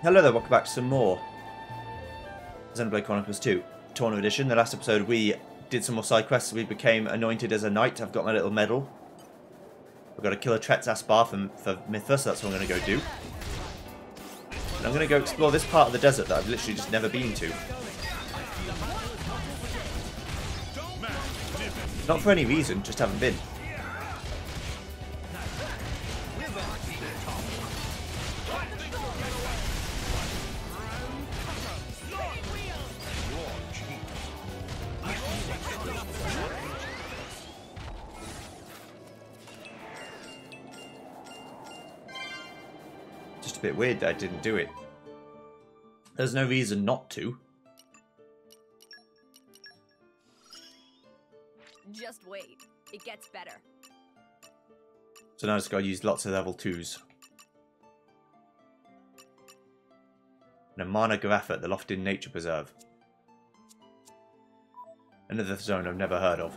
Hello there, welcome back to some more Xenoblade Chronicles 2, Torna Edition. The last episode we did some more side quests. We became anointed as a knight. I've got my little medal. We've got to kill a Tretz bar for Mythos, so that's what I'm going to go do. And I'm going to go explore this part of the desert that I've literally just never been to. Not for any reason, just haven't been. Just a bit weird that I didn't do it. There's no reason not to. Just wait. It gets better. So now I just got to use lots of level 2s. And a Mana Garaffa at the Loftin Nature Preserve. Another zone I've never heard of.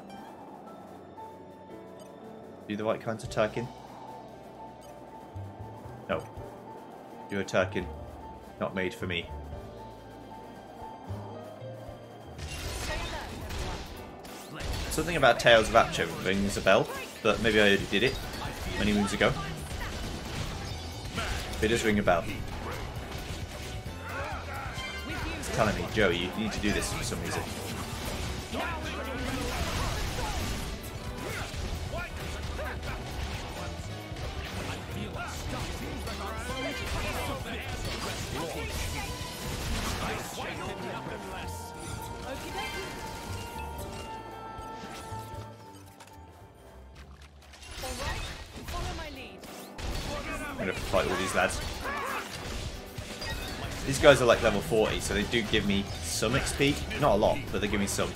You the right kinds of Turkin? No. You're a Turkin. Not made for me. Something about Tales of Apcho rings a bell, but maybe I already did it many moons ago. It does ring a bell. It's telling me, Joey, you need to do this for some reason. I'm gonna fight all these lads. These guys are like level 40, so they do give me some XP. Not a lot, but they give me some.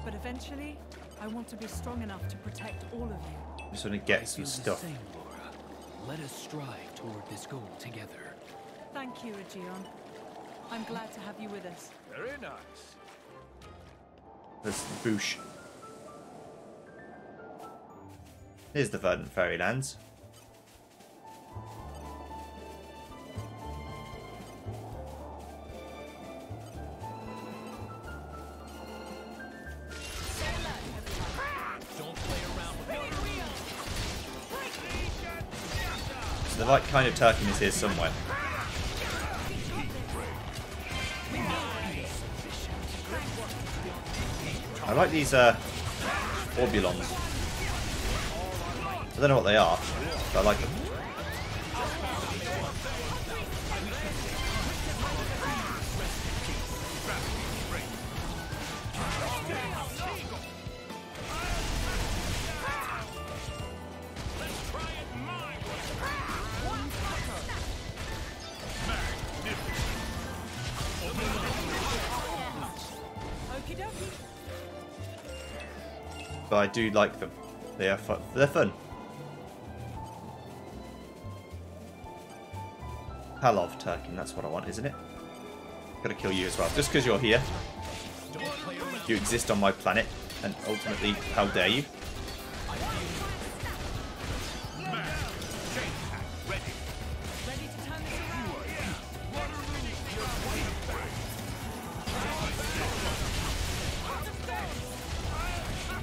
But eventually, I want to be strong enough to protect all of you. Just want to get some stuff. Same, Laura. Let us strive toward this goal together. Thank you, Aegeon. I'm glad to have you with us. Very nice. There's the Boosh. Here's the Verdant Fairylands. The right kind of Turkin is here somewhere. I like these Orbulons. I don't know what they are, but I like them. But I do like them. They are fun. They're fun. Palov Turkin, that's what I want, isn't it? Gotta kill you as well. Just because you're here. You exist on my planet, and ultimately, how dare you?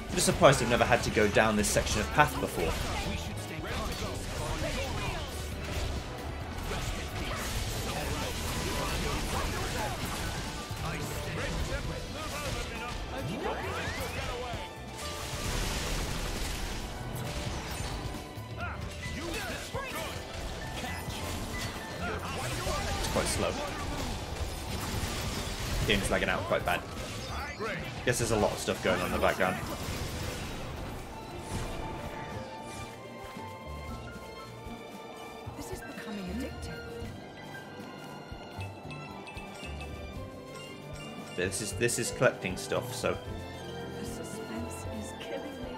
I'm just surprised I've never had to go down this section of path before. It's quite slow. The game's lagging out quite bad. Guess there's a lot of stuff going on in the background. This is collecting stuff, so The suspense is killing me.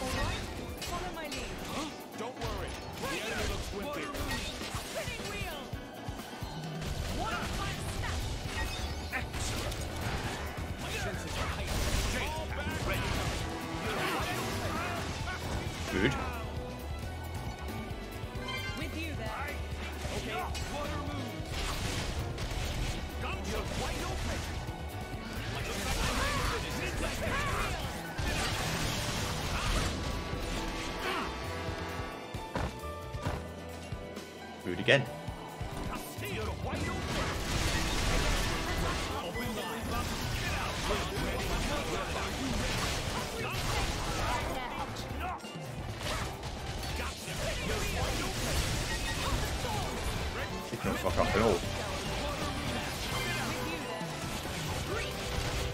Alright, follow my lead. Don't worry. The enemy looks wimpy. Spinning wheel! One fine snap! Excellent. My senses are heightened. Fall back. Ready. good. With you there. Okay. Water move. Guns are wide open. Rude again. You're wide open. Open line. Get out. He can fuck up at all.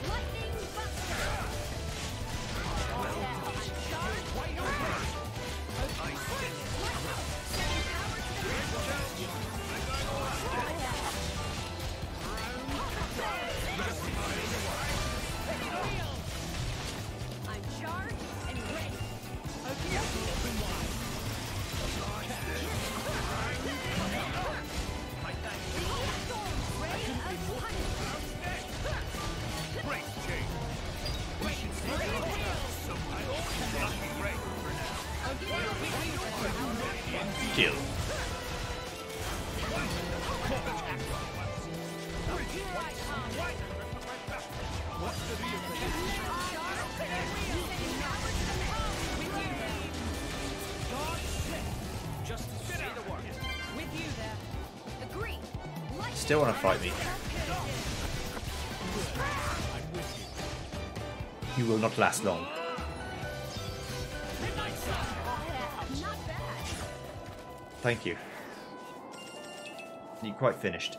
Lightning Buster! I'm charged and ready. Great change. We should see Kill. Just say the word. With you there. Agree. Lightning Still want to fight me. You will not last long. Not bad. Thank you. You're quite finished.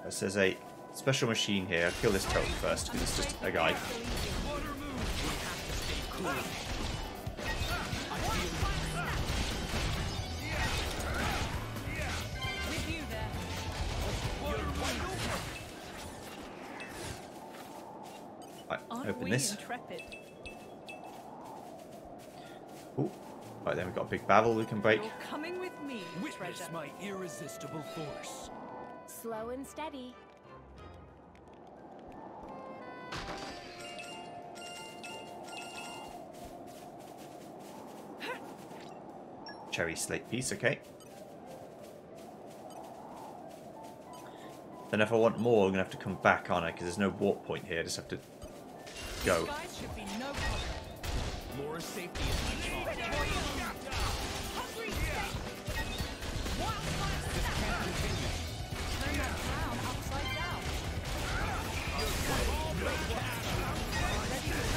There's a special machine here. I'll kill this toad first because it's just a guy. With you there. Right, Aren't open we this. intrepid? Ooh. Right, then we've got a big barrel we can break. You're coming with me, Witness treasure. my irresistible force. Slow and steady. Cherry slate piece, okay. Then if I want more, I'm going to have to come back on it because there's no warp point here. I just have to go. Guys should be no problem. More safety is my charge. Hungry steak. Wildfire snap. Turn that crown upside down. Ready to turn the crown.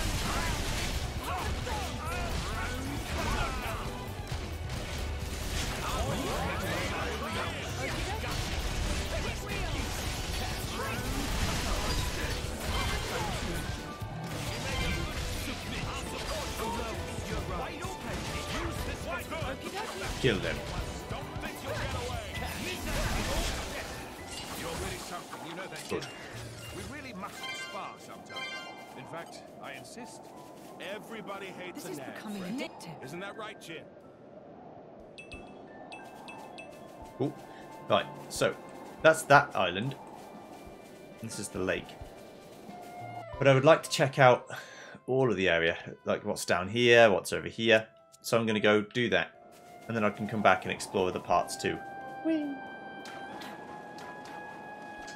Kill them. Don't think you'll get away. You're really something, you know that, Good. kid. We really must spar sometime. In fact, I insist. Everybody hates This a is nag. becoming addictive. Isn't that right, Jim? Cool. Right, so that's that island. This is the lake. But I would like to check out all of the area, like what's down here, what's over here. So I'm going to go do that. And then I can come back and explore the parts too. Whee!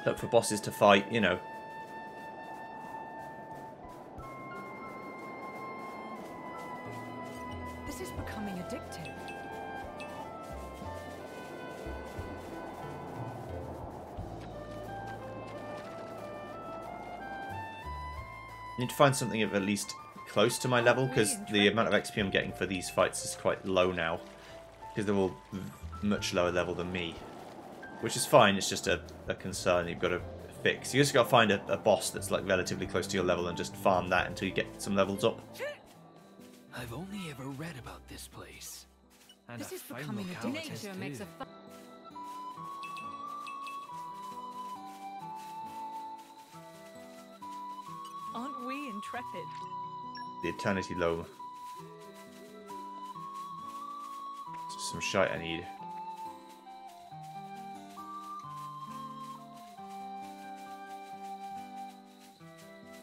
Look for bosses to fight, you know. This is becoming addictive. I need to find something of at least close to my level because the amount of XP I'm getting for these fights is quite low now. Because they're all much lower level than me. Which is fine, it's just a concern you've got to fix. You just got to find a boss that's like relatively close to your level and just farm that until you get some levels up. I've only ever read about this place. And This a is fine becoming a locality, nature makes too. a Aren't we intrepid? The Eternity Loam. Just some shite I need.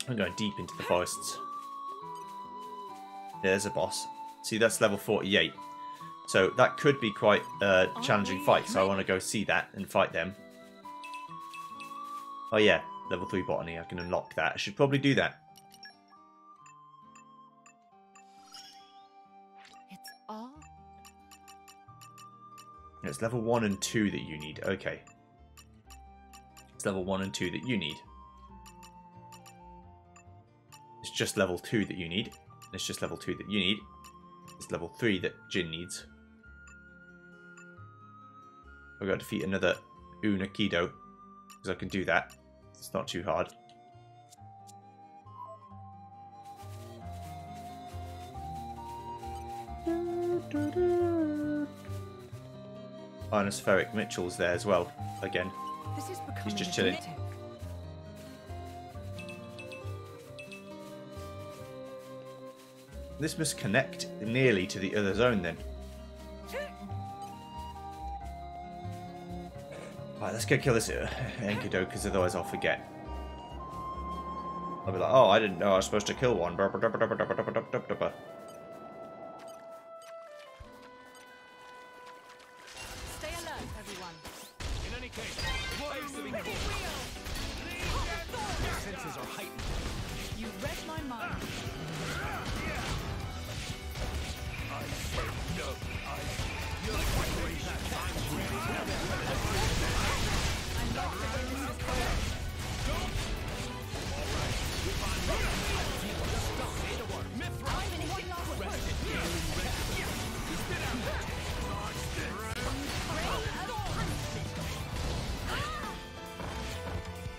I'm going deep into the forests. Yeah, there's a boss. See, that's level 48. So that could be quite a challenging fight, so I want to go see that and fight them. Oh yeah, level 3 botany, I can unlock that. I should probably do that. It's all It's level 1 and 2 that you need. Okay. It's level 1 and 2 that you need. It's just level 2 that you need. It's just level 2 that you need. It's level 3 that Jin needs. I've got to defeat another Unakido, because I can do that. It's not too hard. Ionospheric Mitchell's there as well, again. this is becoming just a chilling. genetic. This must connect nearly to the other zone then. Right, let's go kill this Enkido, because otherwise I'll forget. I'll be like, oh, I didn't know I was supposed to kill one. Stay alert, everyone. In any case, close the door. My senses are heightened. You read my mind. I say no. You're quite ready. I'm not going to lose this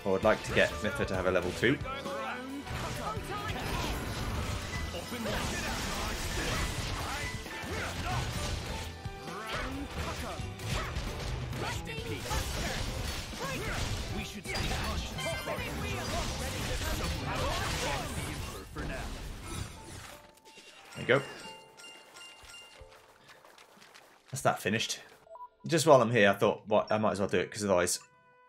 I would like to get Mithra to have a level 2. Rest in peace. We should stay cautious. The Emperor for now. There you go. That's that finished. Just while I'm here, I thought, well, I might as well do it, because otherwise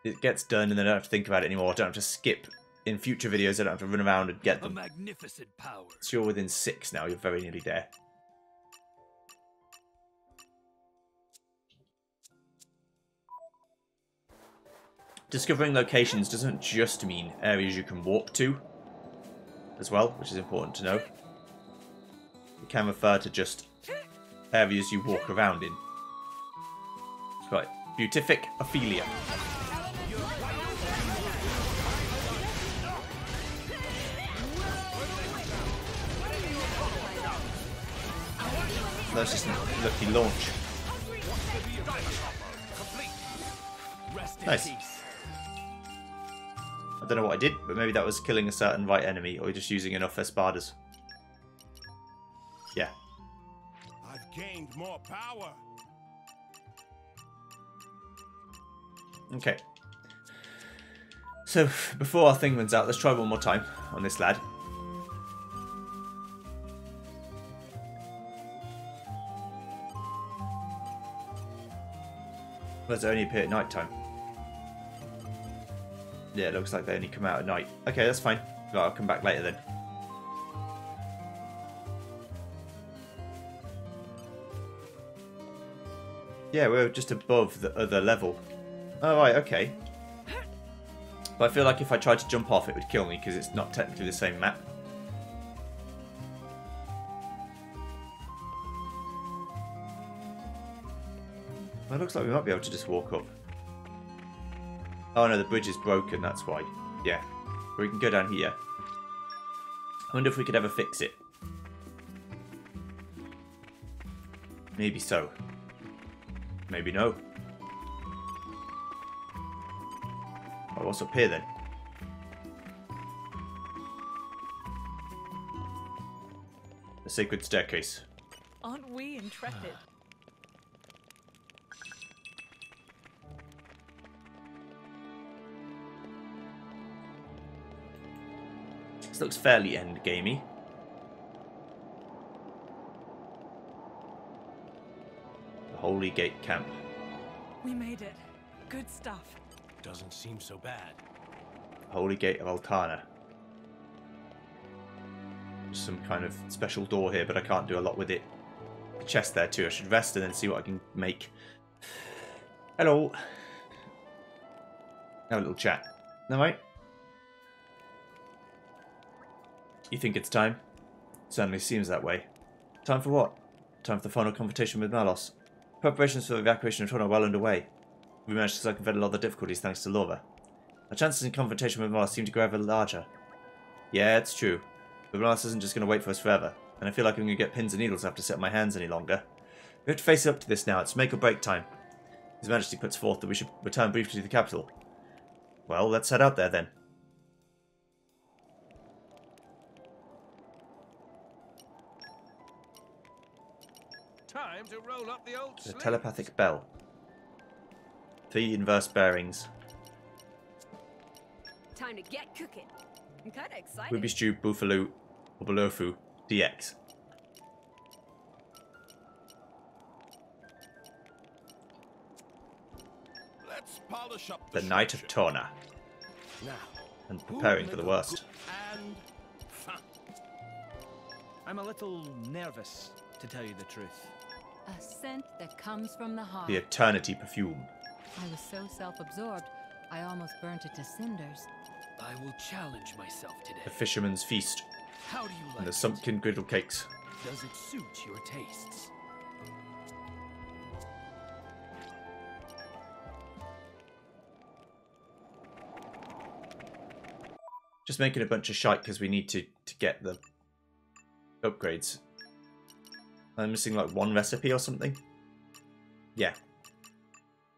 it gets done and then I don't have to think about it anymore. I don't have to skip in future videos. I don't have to run around and get A them. magnificent power. So you're within 6 now. You're very nearly there. Discovering locations doesn't just mean areas you can walk to as well, which is important to know. It can refer to just areas you walk around in. Right, Beatific Ophelia. That's just a lucky launch. Rest in Nice. peace. I don't know what I did, but maybe that was killing a certain right enemy, or just using enough Espadas. Yeah. I've gained more power. Okay. So, before our thing runs out, let's try one more time on this lad. Does it only appear at night time? Yeah, it looks like they only come out at night. Okay, that's fine. Right, I'll come back later then. Yeah, we're just above the other level. Oh, right, okay. But I feel like if I tried to jump off, it would kill me, because it's not technically the same map. Well, it looks like we might be able to just walk up. Oh no, the bridge is broken, that's why. Yeah. We can go down here. I wonder if we could ever fix it. Maybe so. Maybe no. Oh, what's up here then? The sacred staircase. Aren't we intrepid? This looks fairly endgamey. The Holy Gate Camp. We made it. Good stuff. Doesn't seem so bad. Holy Gate of Altana. There's some kind of special door here, but I can't do a lot with it. A chest there too. I should rest and then see what I can make. Hello. Have a little chat. Alright. You think it's time? Certainly seems that way. Time for what? Time for the final confrontation with Malos. Preparations for the evacuation of Torna are well underway. We managed to circumvent a lot of the difficulties thanks to Lova. Our chances in confrontation with Malos seem to grow ever larger. Yeah, it's true. But Malos isn't just going to wait for us forever, and I feel like I'm going to get pins and needles after set my hands any longer. We have to face up to this now. It's make or break time. His Majesty puts forth that we should return briefly to the capital. Well, let's head out there then. Time to roll up the old The sleeve. telepathic bell. 3 inverse bearings. Time to get cooking. I'm kind of excited. Ruby Stew, Buffalo, or Bolofu, DX. Let's polish up The Knight of Torna. Now, And preparing for the worst. and fun. I'm a little nervous, to tell you the truth. A scent that comes from the heart. The Eternity Perfume. I was so self-absorbed, I almost burnt it to cinders. I will challenge myself today. The Fisherman's Feast. How do you like And the it? Sumpkin Griddle Cakes. Does it suit your tastes? Just making a bunch of shite because we need to get the upgrades. I'm missing like 1 recipe or something. Yeah.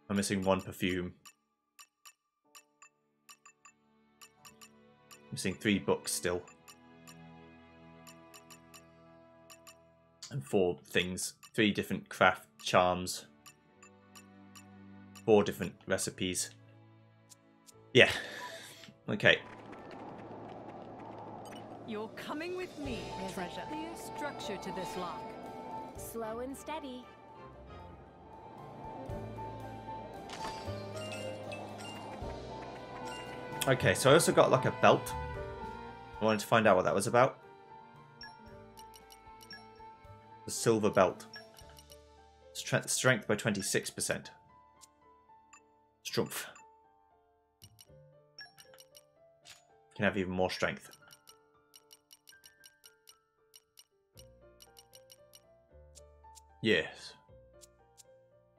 I'm missing 1 perfume. Missing 3 books still. And 4 things. 3 different craft charms. 4 different recipes. Yeah. Okay. You're coming with me, There's a treasure. clear structure to this lock. Slow and steady. Okay, so I also got like a belt. I wanted to find out what that was about. The silver belt. Strength by 26%. Strumpf. Can have even more strength. Yes.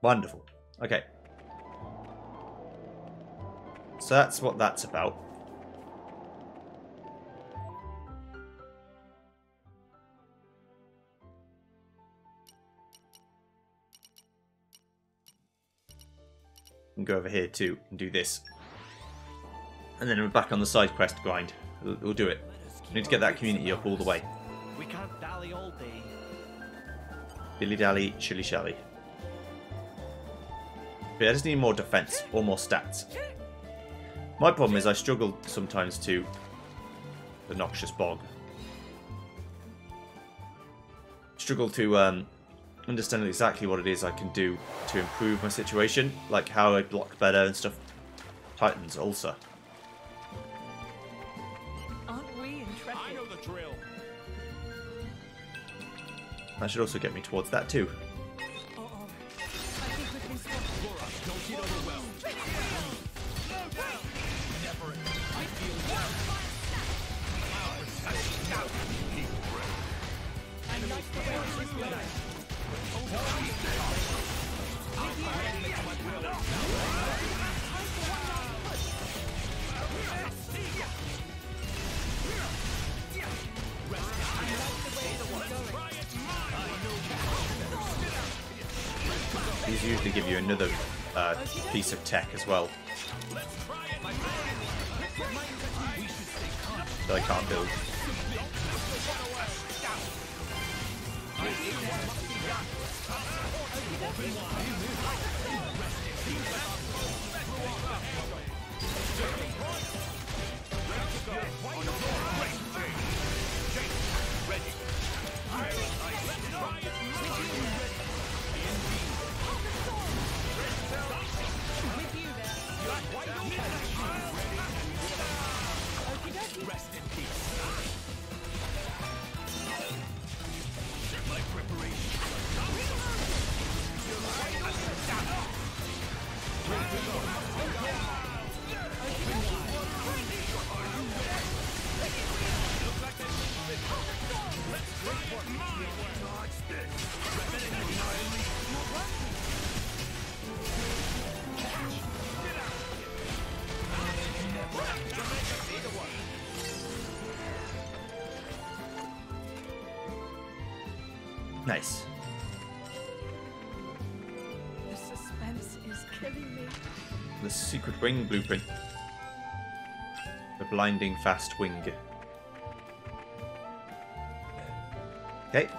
Wonderful. Okay. So that's what that's about. And go over here too and do this. And then we're back on the side quest grind. We'll do it. We need to get that community up all the way. We can't dally all day. Dilly dally, shilly shally. But yeah, I just need more defense or more stats. My problem is I struggle sometimes to the Noxious Bog. Struggle to understand exactly what it is I can do to improve my situation, like how I block better and stuff. Titan's ulcer. Aren't we intrepid? I know the drill. That should also get me towards that too. Oh, I think we've been spotted. Don't get overwhelmed. These usually give you another piece of tech as well. That I can't build. Nice. The suspense is killing me. The secret wing blueprint. The blinding fast wing. Okay,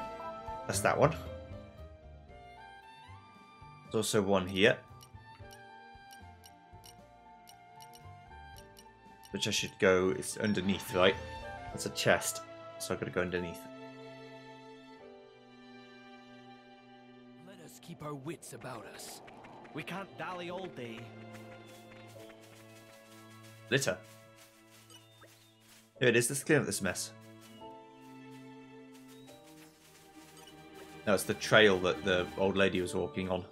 that's that one. There's also one here, which I should go. It's underneath, right? It's a chest, so I've got to go underneath. Let us keep our wits about us. We can't dally all day. Litter. Here it is. Let's clean up this mess. No, it's the trail that the old lady was walking on.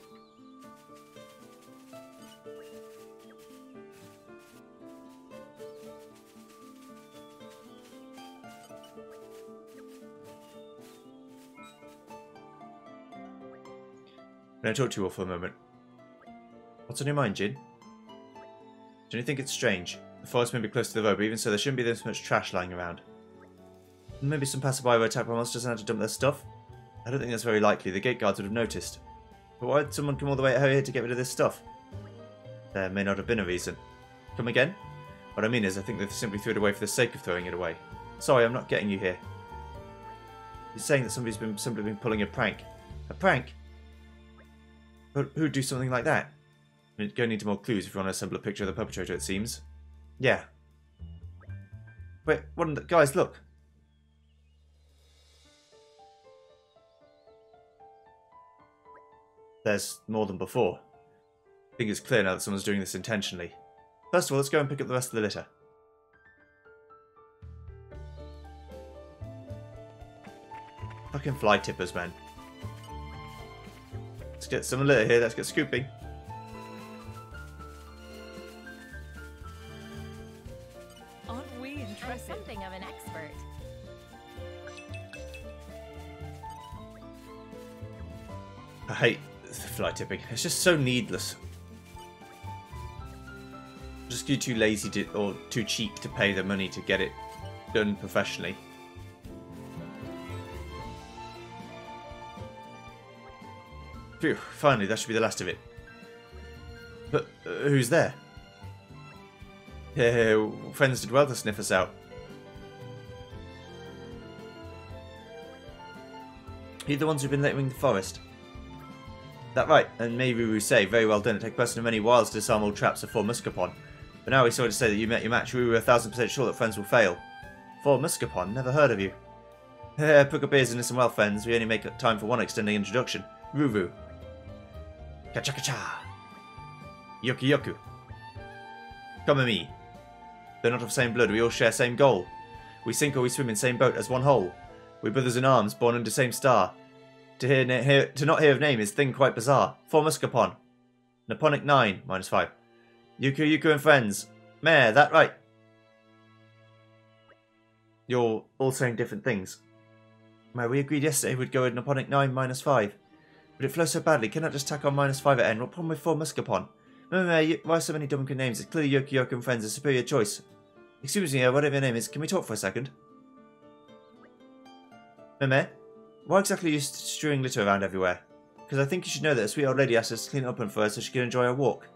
Can I talk to you all for a moment? What's on your mind, Jin? Don't you think it's strange? The forest may be close to the road, but even so, there shouldn't be this much trash lying around. Maybe some passerby were attacked by monsters and had to dump their stuff? I don't think that's very likely. The gate guards would have noticed. But why did someone come all the way out here to get rid of this stuff? There may not have been a reason. Come again? What I mean is, I think they simply threw it away for the sake of throwing it away. Sorry, I'm not getting you here. You're saying that somebody's simply been pulling a prank. A prank? But who'd do something like that? We're going to need more clues if you want to assemble a picture of the perpetrator, it seems. Yeah. Wait, guys, look. There's more than before. I think it's clear now that someone's doing this intentionally. First of all, let's go and pick up the rest of the litter. Fucking fly tippers, man. Let's get some litter here, let's get scooping. Aren't we You're interested? something of an expert. I hate fly tipping. It's just so needless. Just you're too lazy to, or too cheap to pay the money to get it done professionally. Phew, finally, that should be the last of it. But who's there? Yeah, friends did well to sniff us out. You're the ones who've been littering the forest. That right, and maybe we say, very well done. It took a person of many wiles to disarm old traps of Fort Muscapon. But now we saw to say that you met your match, we were 1000% sure that friends will fail. Fort Muscapon? Never heard of you. Pick up ears and listen well, friends. We only make time for one extending introduction. Ruvu. Kacha-kacha. Yoku-yoku. Come with me. They're not of same blood, we all share same goal. We sink or we swim in same boat as one whole. We brothers in arms, born under same star. To not hear of name is thing quite bizarre. Fort Muscapon. Naponic 9, -5. Yuku and friends. Mare, that right. You're all saying different things. Mare, we agreed yesterday we'd go with Naponic 9 -5. But it flows so badly, can I just tack on -5 at end? What problem with Fort Muscapon? Mare, why so many dumb names? It's clearly Yoku and friends, a superior choice. Excuse me, whatever your name is, can we talk for a second? Mare, why exactly are you strewing litter around everywhere? Because I think you should know that a sweet old lady asked us to clean it up for her so she can enjoy her walk.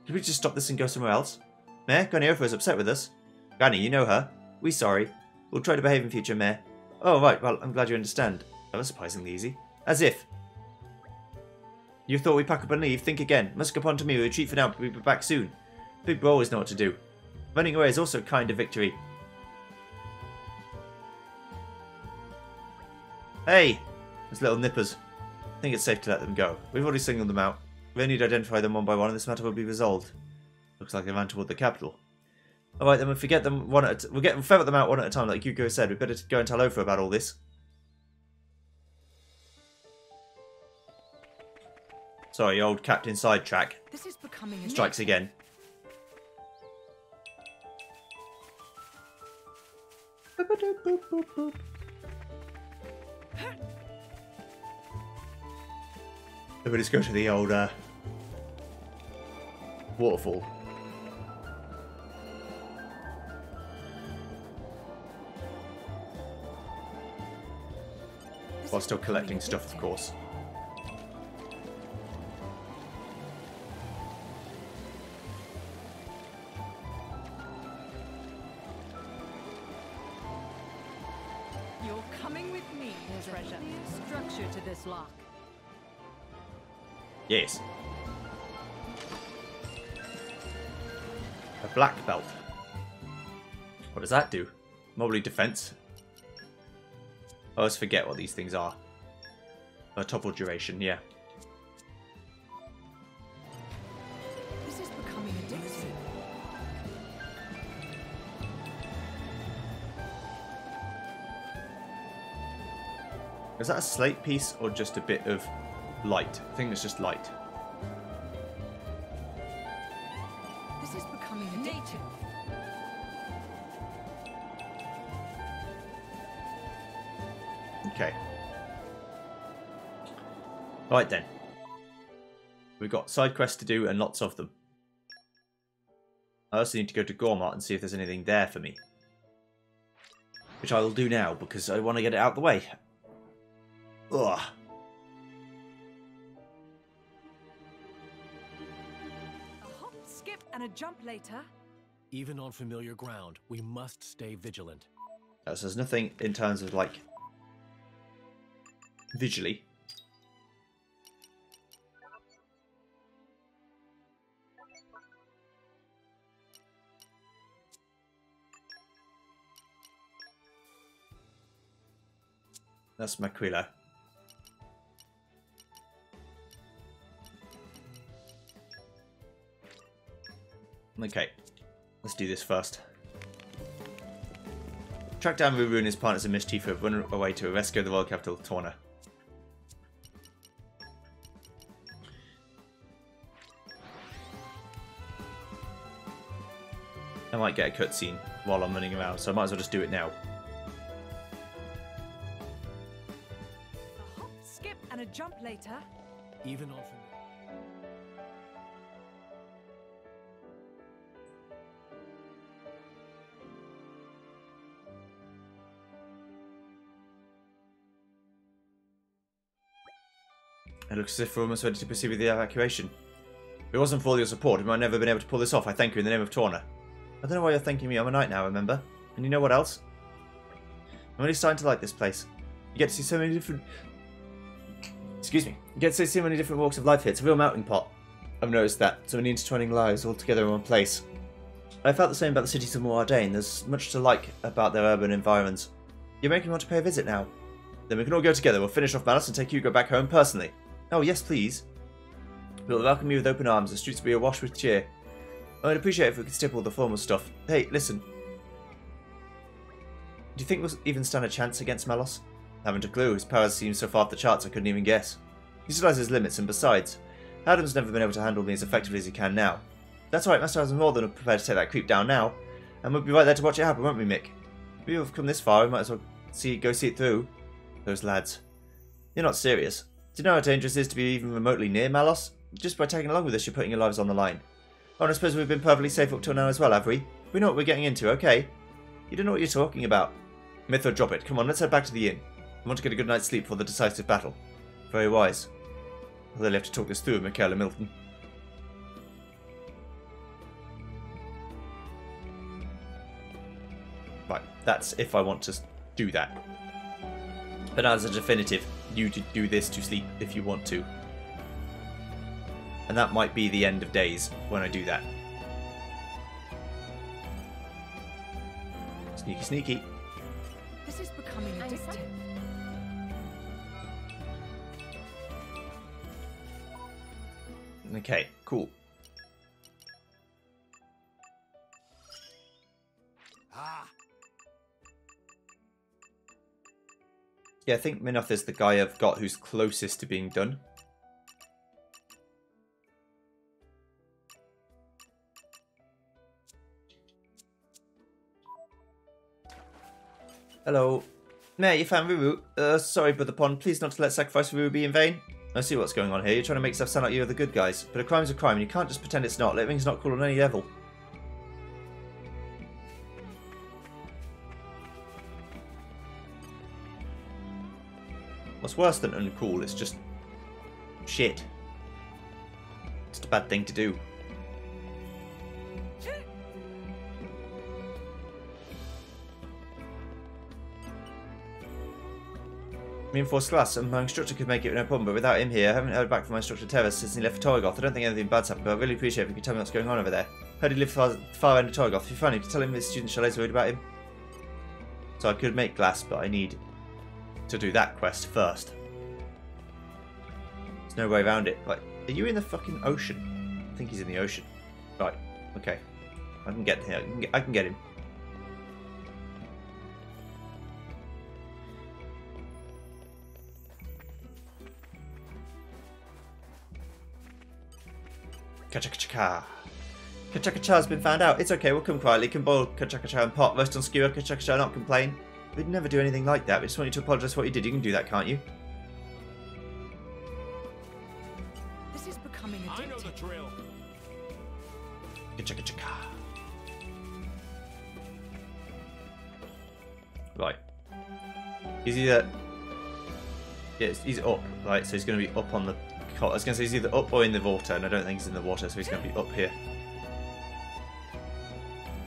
Could we just stop this and go somewhere else? Mare, Granny Ophir is upset with us. Granny, you know her. We sorry. We'll try to behave in future, Mare. Oh, right, well, I'm glad you understand. That was surprisingly easy. As if. You thought we'd pack up and leave? Think again. Muscapon to me, we retreat for now, but we'll be back soon. Big bro always know what to do. Running away is also kind of victory. Hey! Those little nippers. I think it's safe to let them go. We've already singled them out. We only need to identify them one by one and this matter will be resolved. Looks like they ran toward the capital. Alright then, if we get them one at we'll ferret them out one at a time like Yuko said. We'd better go and tell Ophir about all this. Sorry, old Captain Sidetrack. This is becoming a Strikes again. We'll just go to the old waterfall. while still collecting stuff, of course. You're coming with me, There's a treasure. clear structure to this lock. Yes. A black belt. What does that do? Mobily defense. I always forget what these things are. A topple duration, yeah. This is becoming addictive. Is that a slate piece or just a bit of light? I think it's just light. This is becoming addictive. Okay. Right then. We've got side quests to do and lots of them. I also need to go to Gormart and see if there's anything there for me. Which I will do now because I want to get it out of the way. Ugh. A hop, skip, and a jump later. Even on familiar ground, we must stay vigilant. So there's nothing in terms of like visually. That's Maquila. Okay, let's do this first. Track down Ruru and his partners in mischief who have run away to rescue the royal capital, Torna. I might get a cutscene while I'm running around, so I might as well just do it now. A hop, skip, and a jump later. Even on It looks as if we're almost ready to proceed with the evacuation. If it wasn't for all your support, we might never have been able to pull this off. I thank you in the name of Torna. I don't know why you're thanking me. I'm a knight now, remember? And you know what else? I'm really starting to like this place. You get to see so many different... Excuse me. You get to see so many different walks of life here. It's a real melting pot. I've noticed that. So many intertwining lives all together in one place. I felt the same about the cities of Moradane. There's much to like about their urban environs. You're making me want to pay a visit now. Then we can all go together. We'll finish off Malice and take Hugo back home personally. Oh, yes, please. We'll welcome you with open arms. The streets will be awash with cheer. I'd appreciate it if we could skip all the formal stuff. Hey, listen. Do you think we'll even stand a chance against Malos? I haven't a clue. His powers seem so far off the charts I couldn't even guess. He still has his limits, and besides, Adam's never been able to handle me as effectively as he can now. That's right, Master Adam's more than prepared to take that creep down now, and we'll be right there to watch it happen, won't we, Mick? If we've come this far, we might as well go see it through. Those lads. You're not serious. Do you know how dangerous it is to be even remotely near Malos? Just by tagging along with us, you're putting your lives on the line. Oh, and I suppose we've been perfectly safe up till now as well, have we? We know what we're getting into, okay? You don't know what you're talking about. Mythra, drop it. Come on, let's head back to the inn. I want to get a good night's sleep for the decisive battle. Very wise. I'll really have to talk this through with Michaela Milton. Right, that's if I want to do that. But as a definitive, you do this to sleep if you want to. And that might be the end of days when I do that. Sneaky, sneaky. This is becoming addictive. Okay, cool. Yeah, I think Minoth is the guy I've got who's closest to being done. Hello. Mate, you found Ruru. Sorry, Brother Pond. Please not to let sacrifice for Ruru be in vain. I see what's going on here. You're trying to make stuff sound like you're the good guys. But a crime's a crime, and you can't just pretend it's not. Living's not cool on any level. What's worse than uncool? It's just shit. It's a bad thing to do. Reinforced glass, and my instructor could make it no problem, but without him here, I haven't heard back from my instructor Tevis since he left for Torgoth. I don't think anything bad's happened, but I really appreciate if you could tell me what's going on over there. Heard he lived far end of Torgoth. If you find him, tell him his student Chalet's worried about him. So I could make glass, but I need to do that quest first. There's no way around it. Like, are you in the fucking ocean? I think he's in the ocean. Right, okay. I can get him. I can get him. Kachakacha. Kachakacha has been found out. It's okay, we'll come quietly. Can boil Kachakacha and pot, roast on skewer, Kachakacha not complain. We'd never do anything like that. We just want you to apologise for what you did. You can do that, can't you? This is becoming addictive. I know the drill. Kachakacha. Right. He's either... Yeah, he's up, right? So he's going to be up on the... I was going to say he's either up or in the water, and I don't think he's in the water, so he's going to be up here.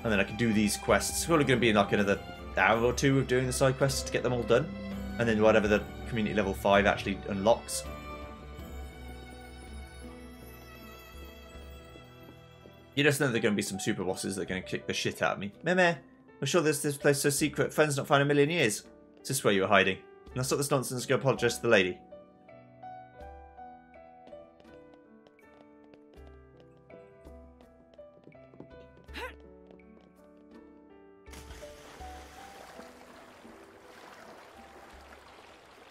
And then I can do these quests. It's probably going to be in like another hour or two of doing the side quests to get them all done. And then whatever the community level 5 actually unlocks. You just know there are going to be some super bosses that are going to kick the shit out of me. Meh. I'm sure this place is so secret, friends not find a million years. Is this where you were hiding? Now stop this nonsense and go apologise to the lady.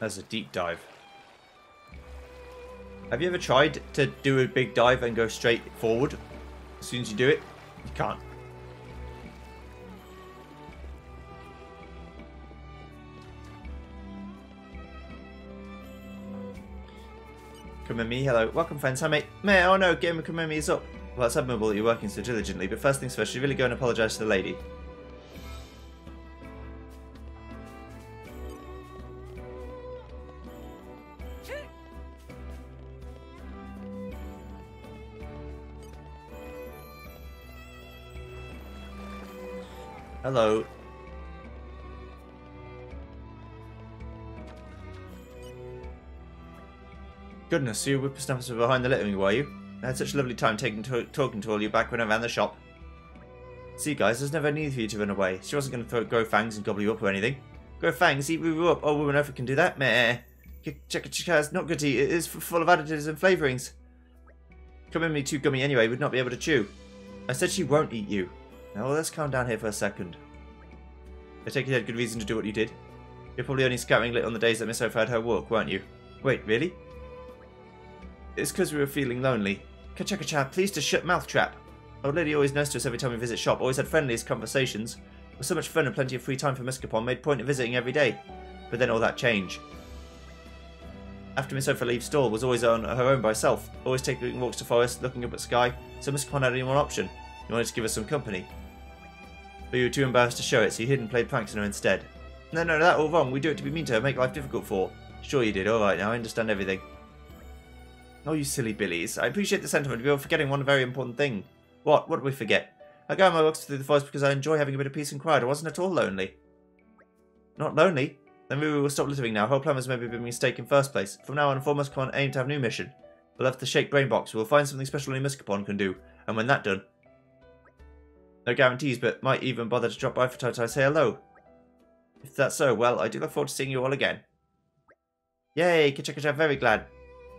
That's a deep dive. Have you ever tried to do a big dive and go straight forward? As soon as you do it, you can't. Kumemi, hello. Welcome friends. Hi mate. Mate, oh no, Game of Kumemi is up. Well, it's admirable that you're working so diligently, but first things first, you really go and apologise to the lady. Hello. Goodness, you whippersnappers were behind the littering, were you? I had such a lovely time talking to all you back when I ran the shop. See guys, there's never need for you to run away. She wasn't going to grow fangs and gobble you up or anything. Grow fangs, eat Ruru up. Oh, woman ever can do that? Meh. Chaka's not good to eat. It is full of additives and flavourings. Come in me too gummy anyway, would not be able to chew. I said she won't eat you. Now let's calm down here for a second. I take it you had good reason to do what you did. You're probably only scattering lit on the days that Miss Ophir had her walk, weren't you? Wait, really? It's because we were feeling lonely. Kachakacha, please to shut mouth trap. Old lady always nice to us every time we visit shop, always had friendliest conversations. It was so much fun and plenty of free time for Miskapon, made point of visiting every day. But then all that changed. After Miss Ophir leaves stall, was always on her own by herself, always taking walks to forest, looking up at sky, so Miskapon had only one option. He wanted to give us some company. But you were too embarrassed to show it, so you hid and played pranks on her instead. No, that all wrong. We do it to be mean to her, make life difficult for her. Sure you did. Alright, now I understand everything. Oh, you silly billies. I appreciate the sentiment, but you're forgetting one very important thing. What? What did we forget? I go on my walks through the forest because I enjoy having a bit of peace and quiet. I wasn't at all lonely. Not lonely? Then maybe we will stop littering now. Whole plan was maybe a mistake in first place. From now on, Foremost Con aim to have a new mission. We'll have the Shake Brain Box. We'll find something special only Miskapon can do. And when that's done... No guarantees, but might even bother to drop by for time to say hello. If that's so, well, I do look forward to seeing you all again. Yay, Kachakacha, very glad.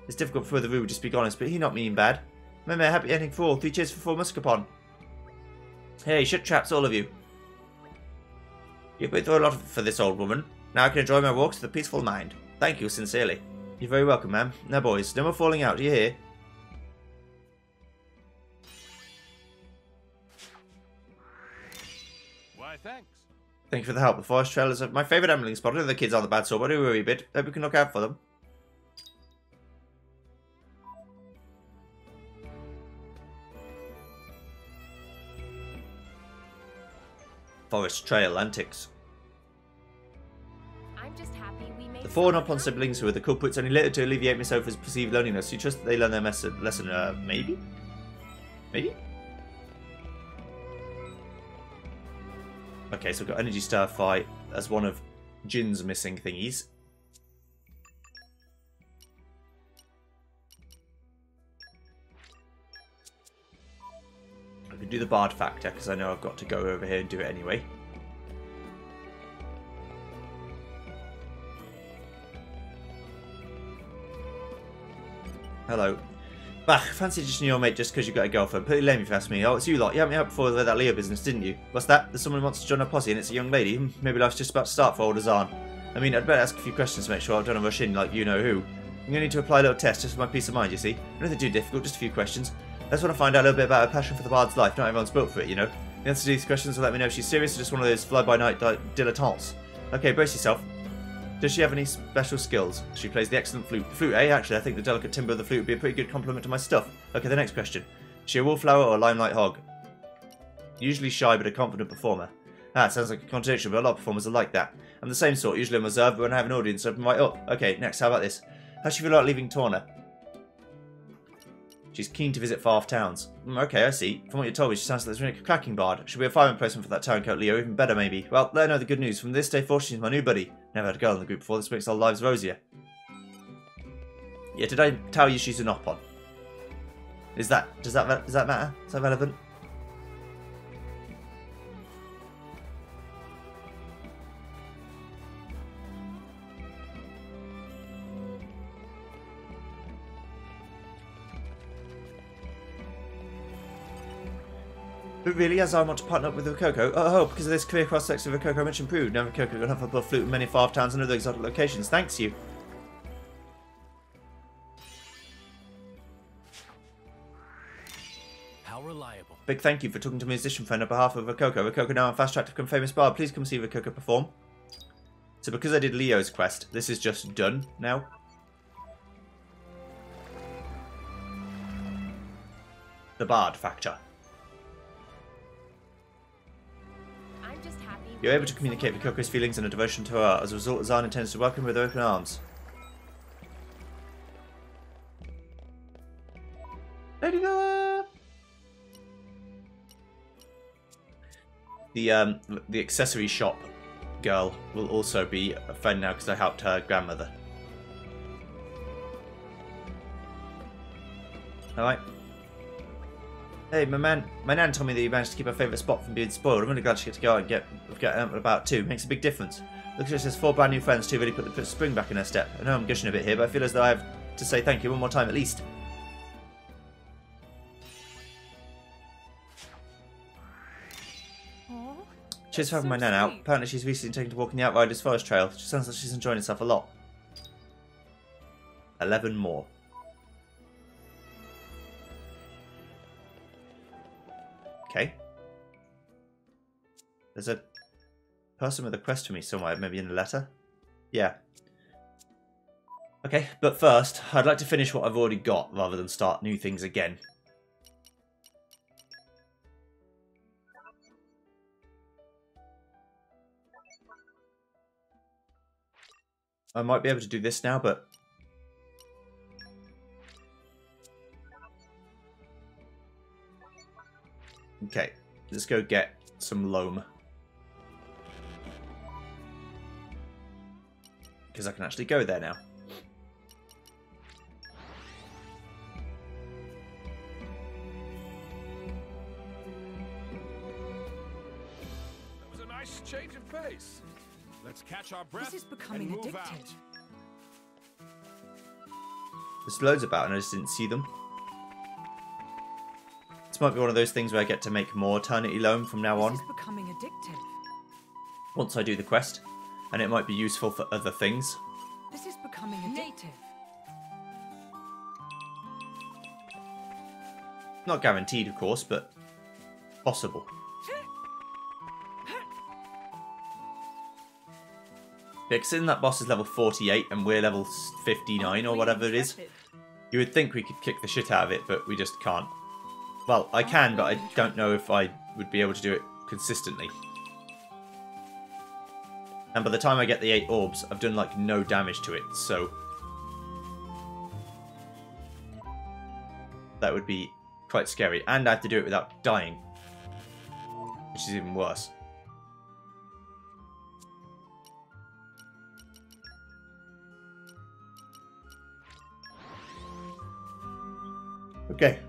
It's difficult for the Roo, just be honest, but he not mean bad. Remember, happy ending for all. 3 cheers for Miskapon. Hey, shut traps, all of you. You've been through a lot for this old woman. Now I can enjoy my walks with a peaceful mind. Thank you, sincerely. You're very welcome, ma'am. Now, boys, no more falling out, do you hear? Why, thanks. Thank you for the help. The forest trail is my favourite ambling spot. The kids aren't the bad sort, but I do worry a bit. Hope we can look out for them. Forest trail antics. I'm just happy we made The 4 Nopon siblings who are the culprits only later to alleviate Miss Opha's perceived loneliness. You trust that they learn their lesson, maybe? Maybe? Okay, so we've got Energy Star Fight as one of Jin's missing thingies. I could do the Bard Factor, because I know I've got to go over here and do it anyway. Hello. Bah, fancy ditching your mate just because you got a girlfriend. Pretty lame if you ask me. Oh, it's you lot. You helped me out before with that Leo business, didn't you? What's that? There's someone who wants to join our posse and it's a young lady. Maybe life's just about to start for old Azan. I mean, I'd better ask a few questions to make sure I don't rush in like you know who. I'm going to need to apply a little test just for my peace of mind, you see. Nothing too difficult, just a few questions. I just want to find out a little bit about her passion for the bard's life. Not everyone's built for it, you know. The answer to these questions will let me know if she's serious or just one of those fly-by-night dilettantes. Okay, brace yourself. Does she have any special skills? She plays the excellent flute. The flute, eh? Actually, I think the delicate timbre of the flute would be a pretty good compliment to my stuff. Okay, the next question. Is she a wallflower or a limelight hog? Usually shy, but a confident performer. Ah, it sounds like a contradiction, but a lot of performers are like that. I'm the same sort, usually I'm reserved, but when I have an audience, I open right up. Okay, next, how about this? How's she feel about leaving Torna? She's keen to visit far-off towns. Okay, I see. From what you told me, she sounds like a cracking bard. Should be a fine replacement for that turncoat Leo, even better maybe. Well, let her know the good news. From this day forth, she's my new buddy. Never had a girl in the group before, this makes our lives rosier. Yeah, did I tell you she's an Opon? Does that matter? Is that relevant? But really, as I want to partner up with Rokoko, oh, because of this career prospects of Rokoko much improved. Now Rokoko can have a buff flute in many far-off towns and other exotic locations. Thanks you. How reliable. Big thank you for talking to my musician friend on behalf of Rokoko. Rokoko now on fast track to become famous bard. Please come see Rokoko perform. So because I did Leo's quest, this is just done now. The Bard Factor. You're able to communicate with Koko's feelings and a devotion to her. As a result, Zahn intends to welcome her with open arms. Lady Noah! The accessory shop girl will also be a friend now because I helped her grandmother. Alright. Hey, my nan told me that you managed to keep her favourite spot from being spoiled. I'm really glad she gets to go out and get out and about too. Makes a big difference. Looks like she has 4 brand new friends too, really put the spring back in her step. I know I'm gushing a bit here, but I feel as though I have to say thank you one more time at least. Aww, Cheers for having my so nan out. sweet. Apparently she's recently taken to walking the Outriders Forest Trail. She sounds like she's enjoying herself a lot. 11 more. Okay. There's a person with a quest for me somewhere, maybe in a letter? Yeah. Okay, but first, I'd like to finish what I've already got, rather than start new things again. I might be able to do this now, but... Okay, let's go get some loam. Because I can actually go there now. That was a nice change of pace. Let's catch our breath This is becoming and move addictive. out. There's loads about and I just didn't see them. This might be one of those things where I get to make more Eternity Loam from now on. This is becoming addictive. Once I do the quest. And it might be useful for other things. This is becoming addictive. Not guaranteed, of course, but possible. Yeah, considering that boss is level 48 and we're level 59 or whatever it is, you would think we could kick the shit out of it, but we just can't. Well, I can, but I don't know if I would be able to do it consistently. And by the time I get the 8 orbs, I've done like no damage to it, so that would be quite scary. And I have to do it without dying, which is even worse. Okay.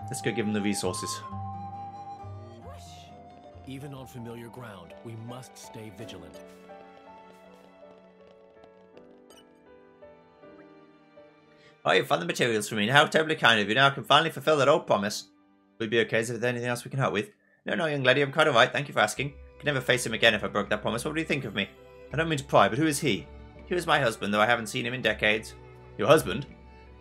Let's go give him the resources. Even on familiar ground, we must stay vigilant. Oh, you found the materials for me. How terribly kind of you. Now I can finally fulfill that old promise. Would it be okay? Is there anything else we can help with? No, young lady, I'm quite alright. Thank you for asking. I could never face him again if I broke that promise. What would he think of me? I don't mean to pry, but who is he? He was my husband, though I haven't seen him in decades. Your husband?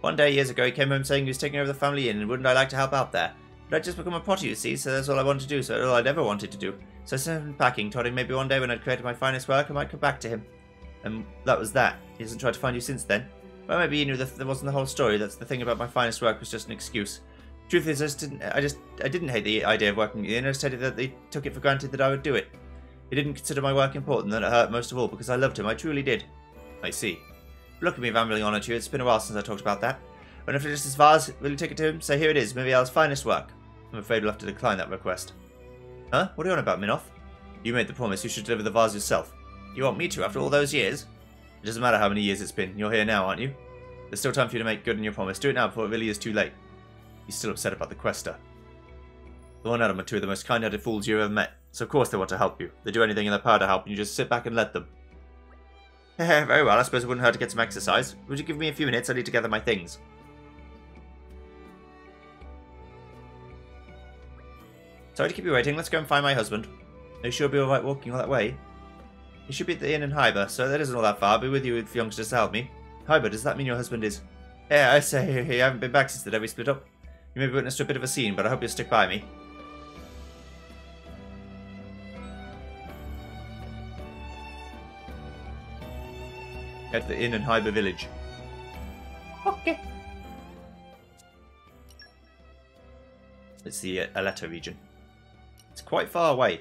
One day years ago he came home saying he was taking over the family inn and wouldn't I like to help out there. But I'd just become a potter, you see, so that's all I wanted to do, so all I'd ever wanted to do. So I sent him packing, told him maybe one day when I'd created my finest work I might come back to him. And that was that. He hasn't tried to find you since then. Well, maybe he knew that wasn't the whole story. That's the thing about my finest work was just an excuse. Truth is, I didn't hate the idea of working in. I just hated that they took it for granted that I would do it. He didn't consider my work important, and it hurt most of all because I loved him. I truly did. I see. Look at me rambling on at you. It's been a while since I talked about that. When I finish this vase, will you take it to him? Say, here it is, Miriel's finest work. I'm afraid we'll have to decline that request. Huh? What are you on about, Minoth? You made the promise. You should deliver the vase yourself. You want me to after all those years? It doesn't matter how many years it's been. You're here now, aren't you? There's still time for you to make good on your promise. Do it now before it really is too late. He's still upset about the quester. The one Adam are two of the most kind-hearted fools you ever met. So of course they want to help you. They do anything in their power to help, and you just sit back and let them. Very well, I suppose it wouldn't hurt to get some exercise. Would you give me a few minutes? I need to gather my things. Sorry to keep you waiting. Let's go and find my husband. Are you sure he'll be alright walking all that way? He should be at the inn in Hyber, so that isn't all that far. I'll be with you with youngsters to help me. Hyber, does that mean your husband is... Yeah, I say, you haven't been back since the day we split up. You may be witness to a bit of a scene, but I hope you'll stick by me. Head to the inn in Hyber village. Okay. It's the Aletta region. It's quite far away.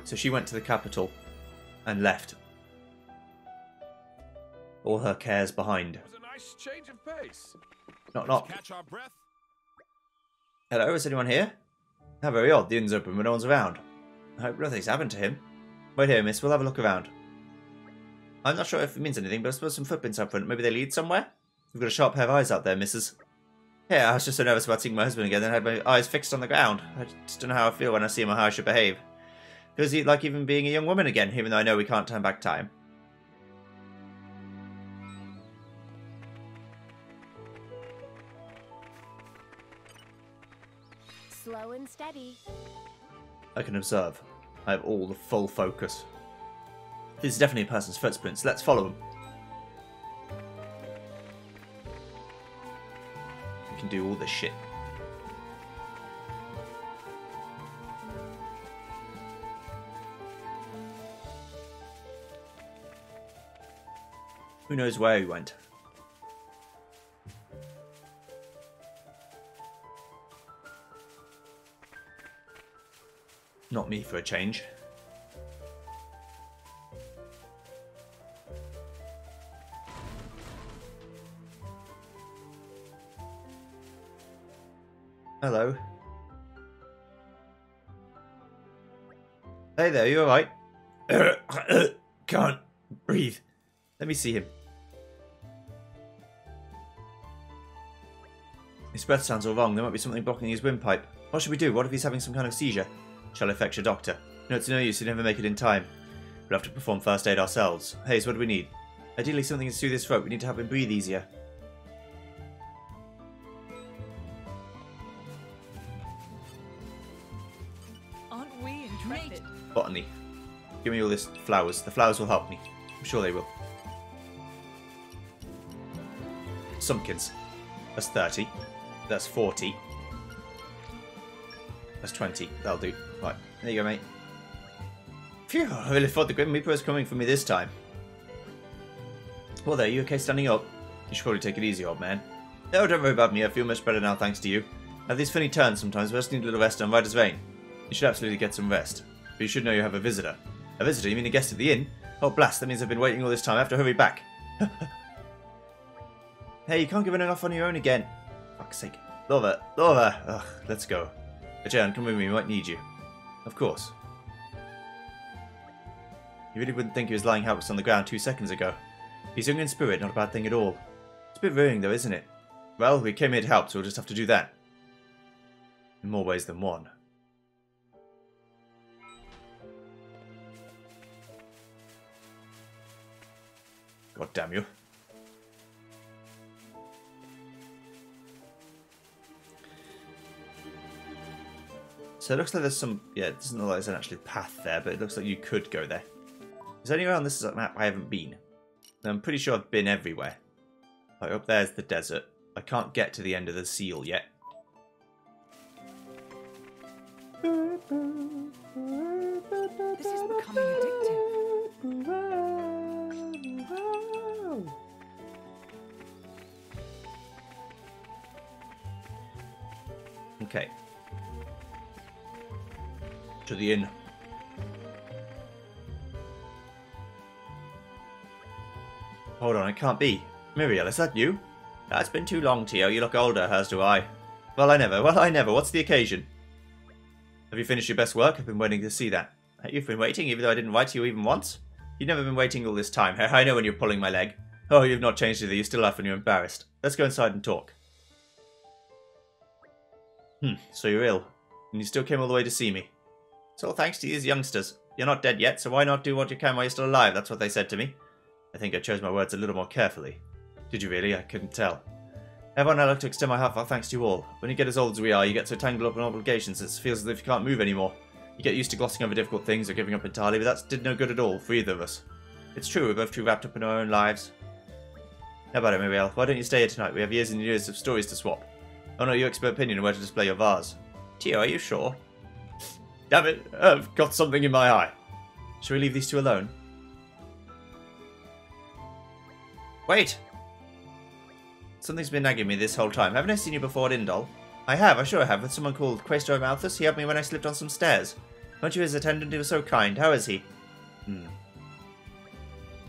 So she went to the capital and left all her cares behind. It was a nice change of pace. Knock. Catch our breath. Hello, is anyone here? How very odd, the inn's open when no one's around. I hope nothing's happened to him. Wait here, miss, we'll have a look around. I'm not sure if it means anything, but I suppose some footprints up front. Maybe they lead somewhere? You've got a sharp pair of eyes out there, missus. Yeah, I was just so nervous about seeing my husband again, then I had my eyes fixed on the ground. I just don't know how I feel when I see him or how I should behave. Feels like even being a young woman again, even though I know we can't turn back time. Slow and steady. I can observe. I have all the full focus. This is definitely a person's footprints. Let's follow them. We can do all this shit. Who knows where he went? Not me for a change. Hello. Hey there, you alright? Can't breathe. Let me see him. His breath sounds all wrong. There might be something blocking his windpipe. What should we do? What if he's having some kind of seizure? Shall I fetch a doctor? No, it's no use. You'll never make it in time. We'll have to perform first aid ourselves. Hayes, what do we need? Ideally something to soothe his throat. We need to help him breathe easier. Aren't we intrepid? Botany. Give me all this flowers. The flowers will help me. I'm sure they will. Sumpkins. That's 30. That's 40. That's 20. That'll do. Right. There you go, mate. Phew. I really thought the Grim Reaper was coming for me this time. Well, there. You okay standing up? You should probably take it easy, old man. No, don't worry about me. I feel much better now, thanks to you. I have these funny turns sometimes, but I just need a little rest on Rider's Vein. You should absolutely get some rest. But you should know you have a visitor. A visitor? You mean a guest at the inn? Oh, blast, that means I've been waiting all this time. I have to hurry back. Hey, you can't give it enough on your own again. Fuck's sake. Laura, Laura! Ugh, let's go. Ajan, come with me, we might need you. Of course. You really wouldn't think he was lying helpless on the ground 2 seconds ago. He's young in spirit, not a bad thing at all. It's a bit worrying though, isn't it? Well, we came here to help, so we'll just have to do that. In more ways than one. God damn you. So it looks like there's some... Yeah, it doesn't look like there's an actual path there, but it looks like you could go there. Is there anywhere on this map I haven't been? I'm pretty sure I've been everywhere. Like up there's the desert. I can't get to the end of the seal yet. This is becoming addictive. Okay. To the inn. Hold on, it can't be. Muriel, is that you? It's been too long, Tio. You look older, as do I. Well, I never. What's the occasion? Have you finished your best work? I've been waiting to see that. You've been waiting, even though I didn't write to you even once? You've never been waiting all this time. I know when you're pulling my leg. Oh, you've not changed either. You still laugh when you're embarrassed. Let's go inside and talk. So you're ill. And you still came all the way to see me. It's all thanks to these youngsters. You're not dead yet, so why not do what you can while you're still alive? That's what they said to me. I think I chose my words a little more carefully. Did you really? I couldn't tell. Everyone, I'd like to extend my heartfelt thanks to you all. When you get as old as we are, you get so tangled up in obligations it feels as if you can't move anymore. You get used to glossing over difficult things or giving up entirely, but that did no good at all for either of us. It's true, we're both too wrapped up in our own lives. How about it, Muriel? Why don't you stay here tonight? We have years and years of stories to swap. Oh no, your expert opinion on where to display your vase. Tio, are you sure? Damn it, I've got something in my eye. Shall we leave these two alone? Wait! Something's been nagging me this whole time. Haven't I seen you before at Indol? I have, I sure have, with someone called Quaestor Malthus. He helped me when I slipped on some stairs. Weren't you his attendant? He was so kind. How is he? Don't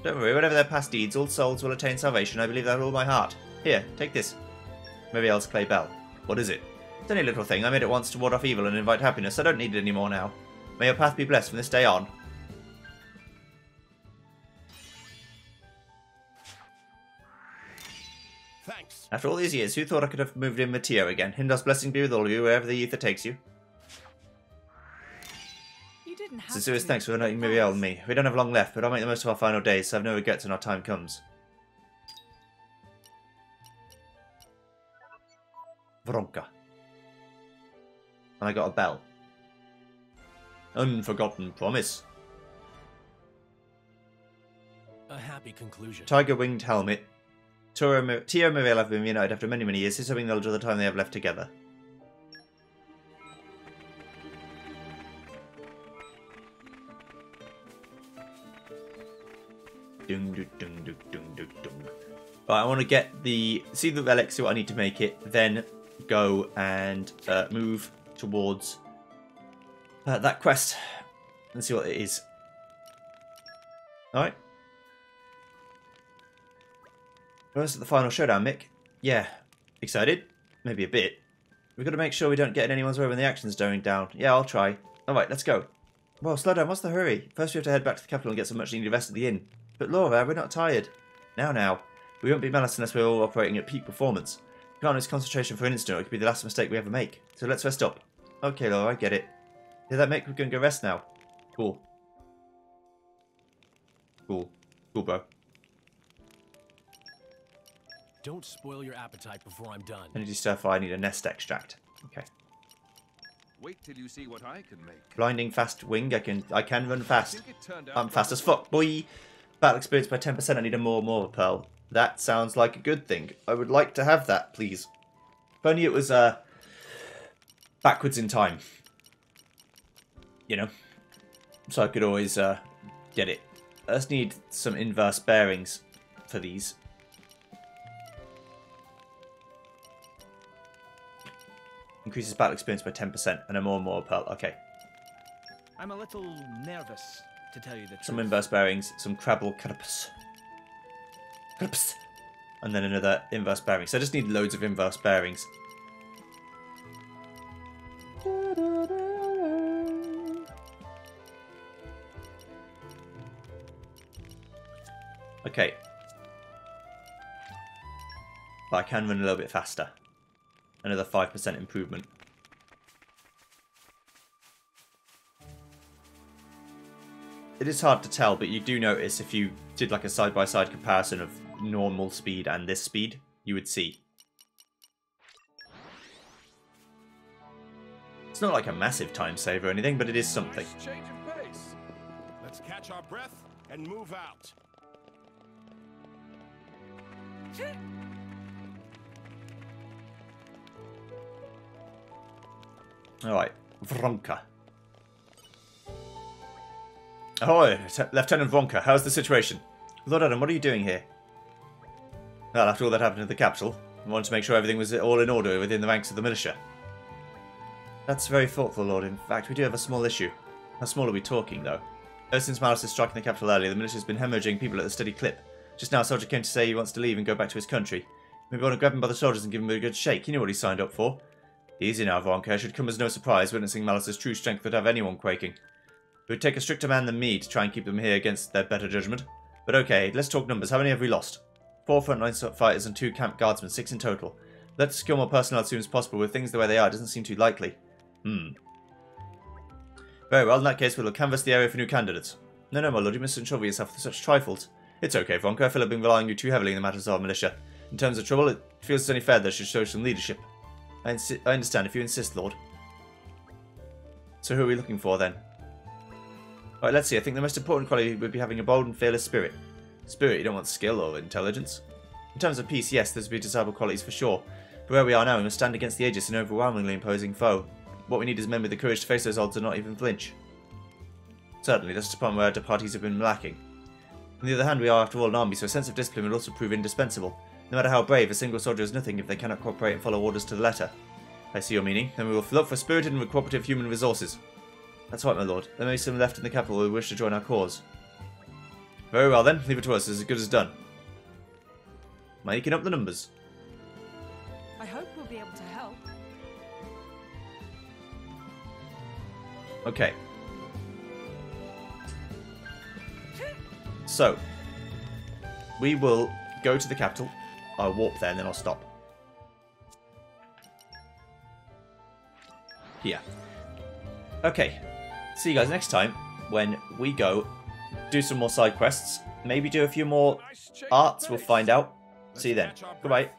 worry, whatever their past deeds, all souls will attain salvation. I believe that with all my heart. Here, take this. Muriel's clay bell. What is it? It's only a little thing. I made it once to ward off evil and invite happiness. I don't need it anymore now. May your path be blessed from this day on. Thanks. After all these years, who thought I could have moved in with Tio again? Himdall's blessing be with all of you, wherever the ether takes you. You didn't have Sincerest to. thanks for uniting Muriel and me. We don't have long left, but I'll make the most of our final days, so I have no regrets when our time comes. Vronka. And I got a bell. Unforgotten promise. A happy conclusion. Tiger-winged helmet. Tio and Muriel have been reunited after many, many years. Here's hoping knowledge of the time they have left together. Dung, dung, dung, dung, dung, dung, dung. Right, I want to get the... See the relic, see what I need to make it. Then go and move towards that quest. And see what it is. Alright. First at the final showdown, Mick. Yeah. Excited? Maybe a bit. We've got to make sure we don't get in anyone's way when the action's going down. Yeah, I'll try. Alright, let's go. Well, slow down. What's the hurry? First we have to head back to the capital and get some much needed rest at the inn. But Laura, we're not tired. Now. We won't be malice unless we're all operating at peak performance. We can't lose concentration for an instant or it could be the last mistake we ever make. So let's rest up. Okay, Laura, I get it. Hear that, Mick? We're going to go rest now. Cool. Cool, bro. Don't spoil your appetite before I'm done. Energy stir fire, I need a nest extract. Okay. Wait till you see what I can make. Blinding fast wing, I can run I fast. think it turned out I'm fast as fuck, boy. Battle experience by 10%, I need a more pearl. That sounds like a good thing. I would like to have that, please. If only it was backwards in time. You know? So I could always get it. I just need some inverse bearings for these. Increases battle experience by 10% and a more pearl. Okay. I'm a little nervous, to tell you the truth. Some inverse bearings, some Crabble Carpus. Carpus. And then another inverse bearing. So I just need loads of inverse bearings. Okay. But I can run a little bit faster. Another 5% improvement. It is hard to tell, but you do notice if you did like a side-by-side comparison of normal speed and this speed, you would see. It's not like a massive time save or anything, but it is something. Nice change of pace. Let's catch our breath and move out. Alright, Vronka. Ahoy, Lieutenant Vronka, how's the situation? Lord Adam, what are you doing here? Well, after all that happened in the capital, I wanted to make sure everything was all in order within the ranks of the militia. That's very thoughtful, Lord. In fact, we do have a small issue. How small are we talking, though? Ever since Malice has striking the capital earlier, the militia's been hemorrhaging people at a steady clip. Just now, a soldier came to say he wants to leave and go back to his country. Maybe want to grab him by the shoulders and give him a good shake. He knew what he signed up for. Easy now, Vronka. It should come as no surprise. Witnessing Malice's true strength would have anyone quaking. It would take a stricter man than me to try and keep them here against their better judgment. But okay, let's talk numbers. How many have we lost? 4 frontline fighters and 2 camp guardsmen, 6 in total. Let's secure more personnel as soon as possible. With things the way they are, it doesn't seem too likely. Very well, in that case we'll canvass the area for new candidates. No, my lord, you mustn't trouble yourself with such trifles. It's okay, Vronka. I feel I've been relying on you too heavily in the matters of our militia. In terms of trouble, it feels it's only fair that I should show some leadership. I understand, if you insist, Lord. So who are we looking for, then? Alright, let's see. I think the most important quality would be having a bold and fearless spirit. Spirit, you don't want skill or intelligence. In terms of peace, yes, those would be desirable qualities for sure. But where we are now, we must stand against the aegis, an overwhelmingly imposing foe. What we need is men with the courage to face those odds and not even flinch. Certainly, that's a department where our parties have been lacking. On the other hand, we are after all an army, so a sense of discipline will also prove indispensable. No matter how brave, a single soldier is nothing if they cannot cooperate and follow orders to the letter. I see your meaning. Then we will look for spirited and cooperative human resources. That's right, my lord. There may be some left in the capital who wish to join our cause. Very well then, leave it to us. It's as good as done. Making up the numbers. I hope we'll be able to help. Okay. So, we will go to the capital. I'll warp there and then I'll stop. Here. Okay. See you guys next time when we go do some more side quests. Maybe do a few more arts. We'll find out. See you then. Goodbye.